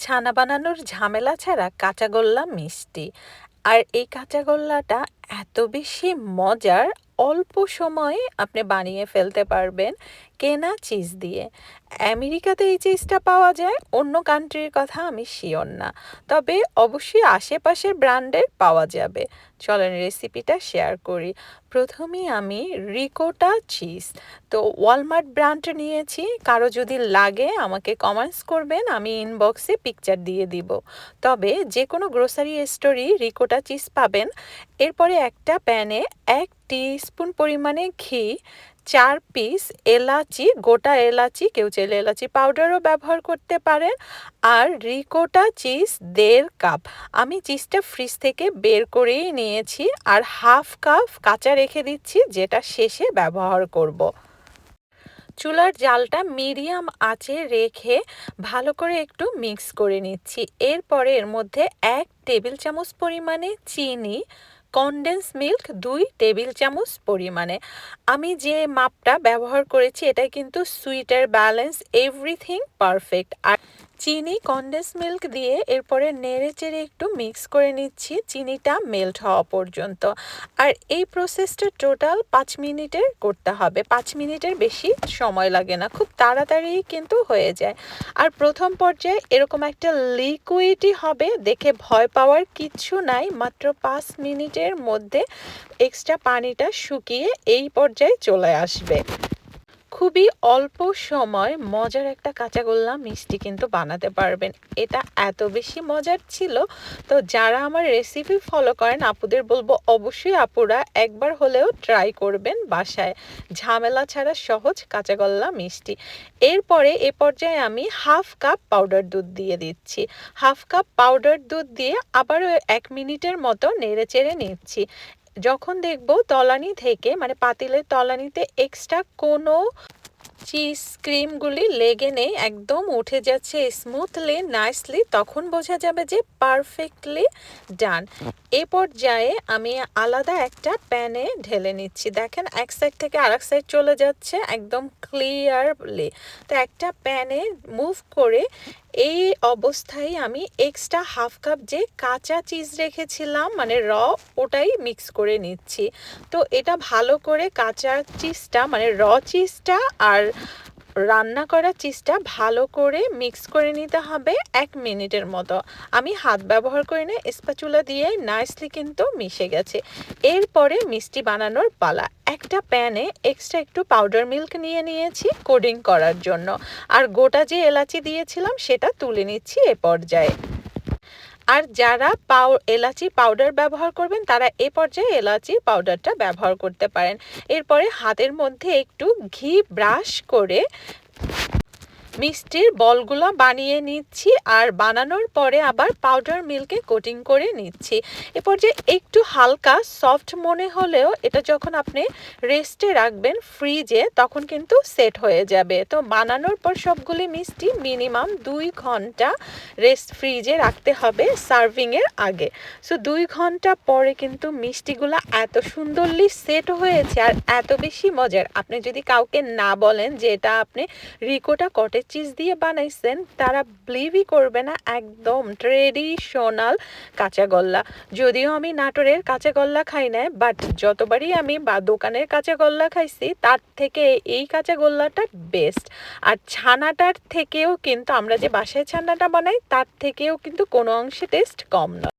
ছানা বানানোর ঝামেলা ছাড়া কাঁচাগোল্লা মিষ্টি। আর এই কাঁচাগোল্লাটা এত বেশি মজার, অল্প সময়ে আপনি বানিয়ে ফেলতে পারবেন কেনা চিজ দিয়ে। আমেরিকাতে এই চিজটা পাওয়া যায়, অন্য কান্ট্রির কথা আমি শিওর না, তবে অবশ্যই আশেপাশের ব্র্যান্ডের পাওয়া যাবে। চলেন রেসিপিটা শেয়ার করি। প্রথমেই আমি রিকোটা চিজ, তো ওয়ালমার্ট ব্র্যান্ড নিয়েছি। কারো যদি লাগে আমাকে কমেন্টস করবেন, আমি ইনবক্সে পিকচার দিয়ে দিব। তবে যে কোনো গ্রোসারি স্টোরেই রিকোটা চিজ পাবেন। এরপরে একটা প্যানে 1 টিস্পুন পরিমাণে ঘি, 4 পিস এলাচি, গোটা এলাচি, কেউ চাইলে এলাচি পাউডারও ব্যবহার করতে পারেন, আর রিকোটা চিজ 1.5 কাপ। আমি চিজটা ফ্রিজ থেকে বের করেই নিয়েছি, আর 1/2 কাপ কাঁচা রেখে দিচ্ছি, যেটা শেষে ব্যবহার করব। চুলার জালটা মিডিয়াম আঁচে রেখে ভালো করে একটু মিক্স করে নিচ্ছি। এরপরে এর মধ্যে 1 টেবিল চামচ পরিমাণে চিনি, কনডেন্স মিল্ক 2 টেবিল চামচ পরিমাণে। আমি যে মাপটা ব্যবহার করেছি এটা কিন্তু সুইটের ব্যালেন্স, এভরিথিং পারফেক্ট। আর চিনি, কনডেন্স মিল্ক দিয়ে এরপরে নেড়ে চেড়ে একটু মিক্স করে নিচ্ছি চিনিটা মেল্ট হওয়া পর্যন্ত। আর এই প্রসেসটা টোটাল 5 মিনিটের করতে হবে। 5 মিনিটের বেশি সময় লাগে না, খুব তাড়াতাড়ি কিন্তু হয়ে যায়। আর প্রথম পর্যায়ে এরকম একটা লিকুইডই হবে, দেখে ভয় পাওয়ার কিচ্ছু নাই। মাত্র 5 মিনিটের মধ্যে এক্সট্রা পানিটা শুকিয়ে এই পর্যায়ে চলে আসবে। খুবই অল্প সময় মজার একটা কাঁচাগোল্লা মিষ্টি কিন্তু বানাতে পারবেন। এটা এত বেশি মজার ছিল, তো যারা আমার রেসিপি ফলো করেন আপুদের বলবো অবশ্যই আপুরা একবার হলেও ট্রাই করবেন বাসায়। ঝামেলা ছাড়া সহজ কাঁচাগোল্লা মিষ্টি। এরপরে এ পর্যায়ে আমি 1/2 কাপ পাউডার দুধ দিয়ে দিচ্ছি। 1/2 কাপ পাউডার দুধ দিয়ে আবারও 1 মিনিটের মতো নেড়ে চেড়ে নিচ্ছি। যখন দেখব তলানি থেকে, মানে পাতিলের তলানিতে এক্সট্রা কোনো চিজ ক্রিমগুলি লেগে নেই, একদম উঠে যাচ্ছে স্মুথলি নাইসলি, তখন বোঝা যাবে যে পারফেক্টলি ডান। এ পর্যায়ে আমি আলাদা একটা প্যানে ঢেলে নিচ্ছি। দেখেন এক সাইড থেকে আরেক সাইড চলে যাচ্ছে একদম ক্লিয়ারলি। তো একটা প্যানে মুভ করে এই অবস্থায় আমি এক্সট্রা 1/2 কাপ যে কাঁচা চিজ রেখেছিলাম, মানে ওটাই মিক্স করে নিচ্ছি। তো এটা ভালো করে কাঁচা চিজটা, মানে চিজটা আর রান্না করা চিজটা ভালো করে মিক্স করে নিতে হবে 1 মিনিটের মতো। আমি হাত ব্যবহার করি না, স্প্যাচুলা দিয়ে নাইসলি কিন্তু মিশে গেছে। এরপরে মিষ্টি বানানোর পালা। একটা প্যানে এক্সট্রা একটু পাউডার মিল্ক নিয়ে নিয়েছি কোডিং করার জন্য, আর গোটা যে এলাচি দিয়েছিলাম সেটা তুলে নিচ্ছি এ পর্যায়ে। আর যারা এলাচি পাউডার ব্যবহার করবেন তারা এ পর্যায়ে এলাচি পাউডারটা ব্যবহার করতে পারেন। এরপরে হাতের মধ্যে একটু ঘি ব্রাশ করে মিষ্টির বলগুলো বানিয়ে নিচ্ছি, আর বানানোর পরে আবার পাউডার মিল্কে কোটিং করে নিচ্ছি। এরপর যে একটু হালকা সফট মনে হলেও এটা যখন আপনি রেস্টে রাখবেন ফ্রিজে তখন কিন্তু সেট হয়ে যাবে। তো বানানোর পর সবগুলি মিষ্টি মিনিমাম 2 ঘন্টা ফ্রিজে রাখতে হবে সার্ভিংয়ের আগে। সো 2 ঘন্টা পরে কিন্তু মিষ্টিগুলো এত সুন্দরলি সেট হয়েছে আর এত বেশি মজার। আপনি যদি কাউকে না বলেন যে এটা আপনি রিকোটা কটেজ চিজ দিয়ে বানাইছেন, তারা বিলিভই করবে না। একদম ট্রেডিশনাল কাঁচাগোল্লা। যদিও আমি নাটোরের কাঁচাগোল্লা খাই না, বাট যতবারই আমি দোকানের কাঁচাগোল্লা খাইছি তার থেকে এই কাঁচাগোল্লাটা বেস্ট। আর ছানাটার থেকেও কিন্তু আমরা যে বাসায় ছানাটা বানাই তার থেকেও কিন্তু কোনো অংশে টেস্ট কম নয়।